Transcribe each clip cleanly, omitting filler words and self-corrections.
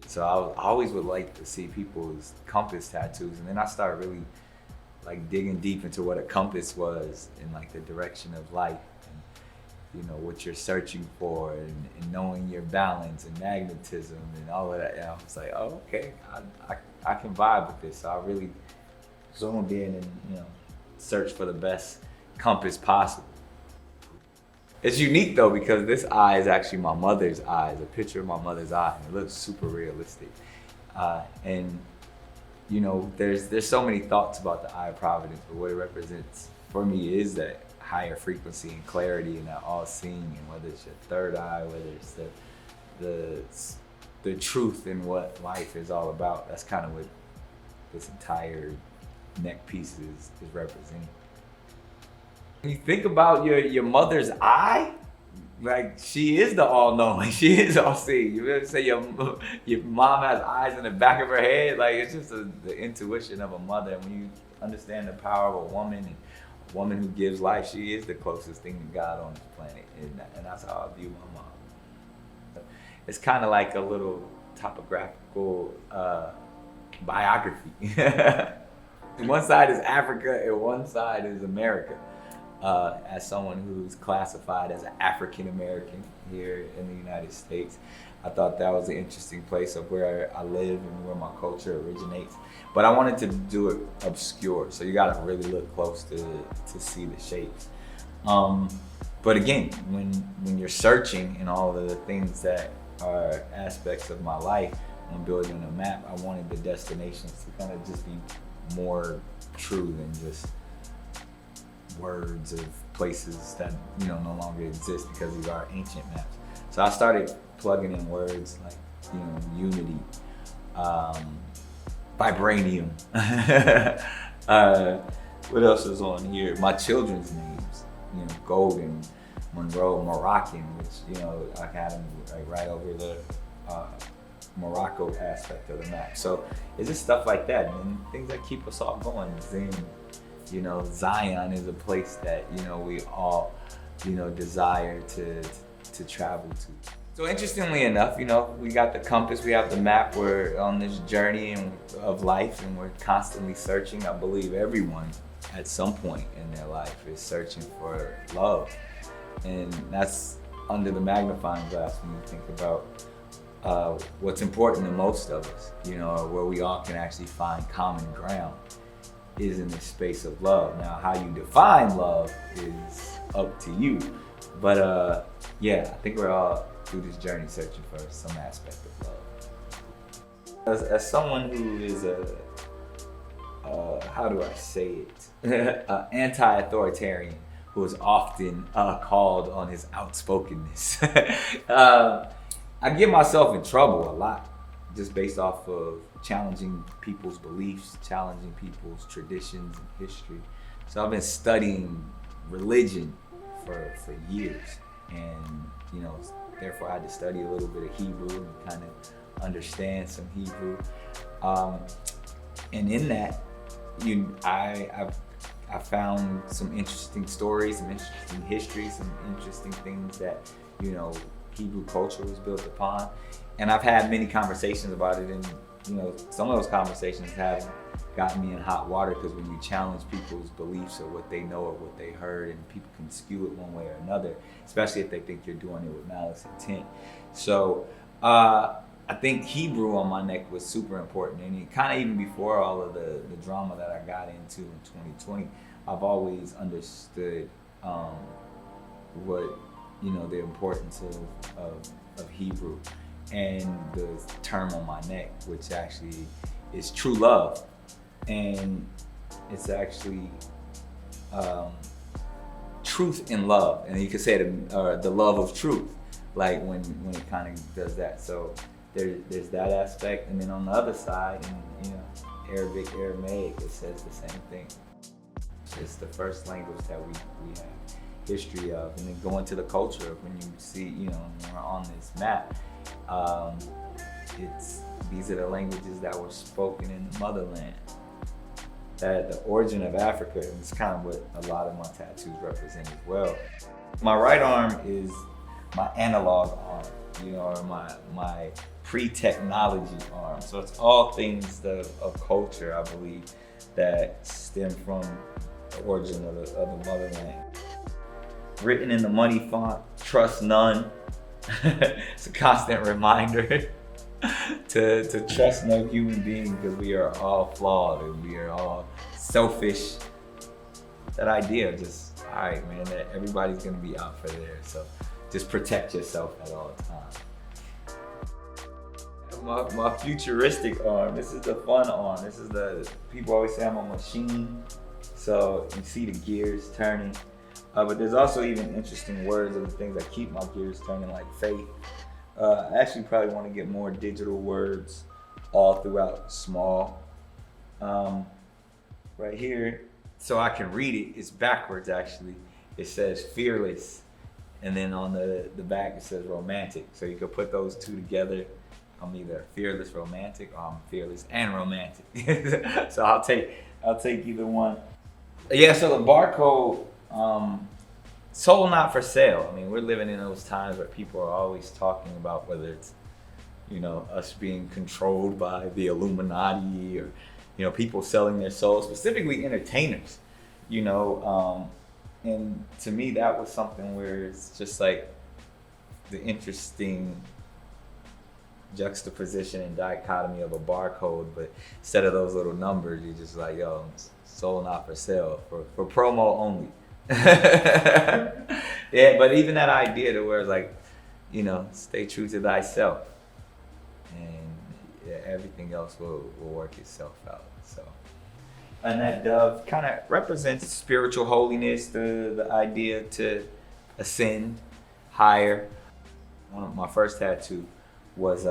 So I always would like to see people's compass tattoos, and then I started really like digging deep into what a compass was and like the direction of life, and what you're searching for, and knowing your balance and magnetism and all of that. And I was like, oh, okay, I can vibe with this. So I really zoned in and search for the best compass possible. It's unique though because this eye is actually my mother's eye. It's a picture of my mother's eye, and it looks super realistic. And there's so many thoughts about the eye of Providence, but what it represents for me is that higher frequency and clarity and that all-seeing, and whether it's your third eye, whether it's the truth in what life is all about. That's kind of what this entire neck piece is representing. When you think about your mother's eye, like she is the all-knowing, she is all-seeing. You ever say your mom has eyes in the back of her head? Like it's just the intuition of a mother. And when you understand the power of a woman, and a woman who gives life, she is the closest thing to God on this planet. And that's how I view my mom. It's kind of like a little topographical biography. One side is Africa and one side is America. As someone who's classified as an African American here in the United States, I thought that was an interesting place of where I live and where my culture originates. But I wanted to do it obscure, so you gotta really look close to see the shapes. But again, when you're searching and all of the things that are aspects of my life, when building a map, I wanted the destinations to kind of just be more true than just words of places that no longer exist because these are ancient maps. So I started plugging in words like unity, vibranium. What else is on here? My children's names, Golden, Monroe, Moroccan, which I had them right over the Morocco aspect of the map. So it's just stuff like that, and things that keep us all going. Zion is a place that we all desire to travel to. So interestingly enough, we got the compass, we have the map. We're on this journey of life, and we're constantly searching. I believe everyone at some point in their life is searching for love, and that's under the magnifying glass when you think about what's important to most of us, where we all can actually find common ground is in the space of love. Now, how you define love is up to you. But I think we're all through this journey searching for some aspect of love. As someone who is how do I say it? Anti-authoritarian, who is often called on his outspokenness. I get myself in trouble a lot just based off of challenging people's beliefs, challenging people's traditions and history. So I've been studying religion for years, and therefore I had to study a little bit of Hebrew and kind of understand some Hebrew. And in that, I found some interesting stories, some interesting history, some interesting things that Hebrew culture was built upon. And I've had many conversations about it, and some of those conversations have gotten me in hot water, because when you challenge people's beliefs or what they know or what they heard, and people can skew it one way or another, especially if they think you're doing it with malice intent. So I think Hebrew on my neck was super important, and kind of even before all of the drama that I got into in 2020, I've always understood what the importance of Hebrew, and the term on my neck, which actually is true love. And it's actually truth in love. And you could say the love of truth, like when it kind of does that. So there's that aspect. And then on the other side, in Arabic, Aramaic, it says the same thing. It's the first language that we have history of. And then going to the culture of when you see, when we're on this map, these are the languages that were spoken in the motherland. That the origin of Africa, and it's kind of what a lot of my tattoos represent as well. My right arm is my analog arm, or my pre-technology arm. So it's all things of culture, I believe, that stem from the origin of the motherland. Written in the money font, trust none. It's a constant reminder to trust no human being, because we are all flawed and we are all selfish. That idea of just, all right, man, that everybody's gonna be out for there. So just protect yourself at all times. My futuristic arm, this is the fun arm. This is people always say I'm a machine. So you see the gears turning. But there's also even interesting words of the things that keep my gears turning, like faith. I actually probably want to get more digital words all throughout small. Right here, so I can read it, it's backwards actually. It says fearless, and then on the back it says romantic. So you could put those two together. I'm either fearless romantic or I'm fearless and romantic. So I'll take either one. Yeah, so the barcode, sold not for sale. I mean, we're living in those times where people are always talking about whether it's, us being controlled by the Illuminati, or, people selling their souls, specifically entertainers, and to me that was something where it's just like the interesting juxtaposition and dichotomy of a barcode, but instead of those little numbers, you're just like, yo, sold not for sale, for promo only. Yeah, but even that idea to where it's like, stay true to thyself, and everything else will work itself out. So, and that dove kind of represents spiritual holiness, the idea to ascend higher. My first tattoo was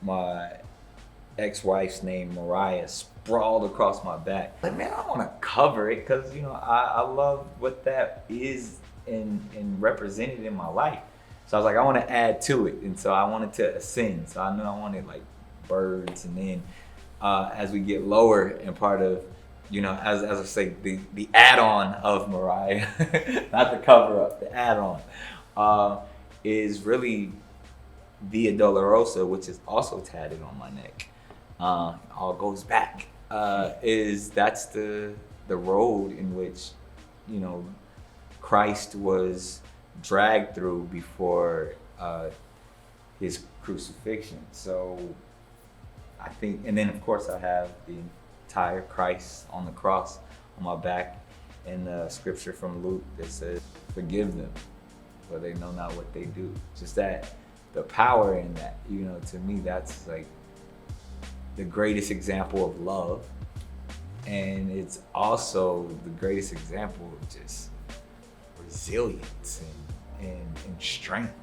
my ex-wife's name, Mariah, sprawled across my back. Like, man, I want to cover it because I love what that is and represented in my life. So I was like, I want to add to it, and so I wanted to ascend. So I knew I wanted like birds, and then as we get lower, and part of as I say, the add-on of Mariah, not the cover up, the add-on is really Via Dolorosa, which is also tatted on my neck. All goes back. That's the road in which Christ was dragged through before his crucifixion. So I think, and then of course I have the entire Christ on the cross on my back, and the scripture from Luke that says, "Forgive them, for they know not what they do." Just that, the power in that, to me, that's like the greatest example of love, and it's also the greatest example of just resilience and strength.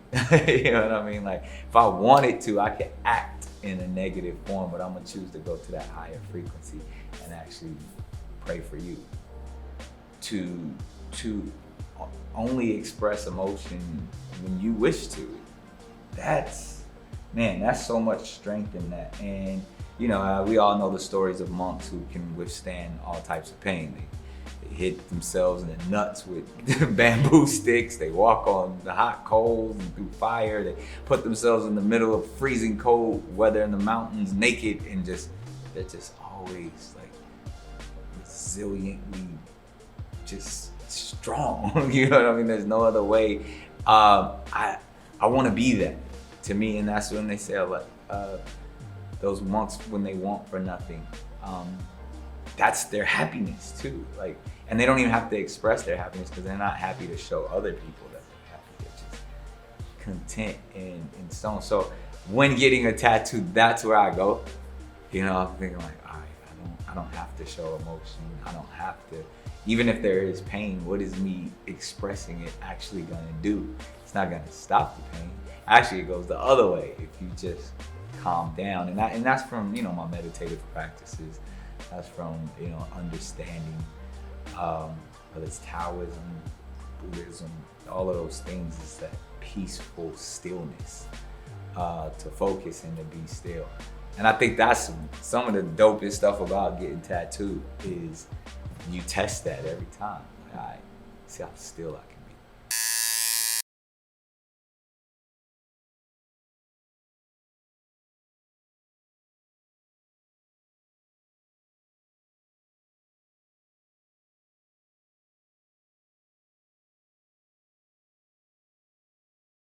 You know what I mean? Like, if I wanted to, I could act in a negative form, but I'm gonna choose to go to that higher frequency and actually pray for you to only express emotion when you wish to. That's so much strength in that. And we all know the stories of monks who can withstand all types of pain. They hit themselves in the nuts with bamboo sticks. They walk on the hot coals and through fire. They put themselves in the middle of freezing cold weather in the mountains naked, and they're just always like resiliently just strong. You know what I mean? There's no other way. I want to be that, to me, and that's when they say those monks, when they want for nothing, that's their happiness too. Like, and they don't even have to express their happiness because they're not happy to show other people that they're happy. They're just content in stone. So when getting a tattoo, that's where I go. I'm thinking like, all right, I don't have to show emotion. I don't have to, even if there is pain, what is me expressing it actually gonna do? It's not gonna stop the pain. Actually, it goes the other way if you just calm down. And that's from my meditative practices. That's from understanding whether it's Taoism, Buddhism, all of those things. Is that peaceful stillness, to focus and to be still. And I think that's some of the dopest stuff about getting tattooed, is you test that every time. Like, all right, see how still I can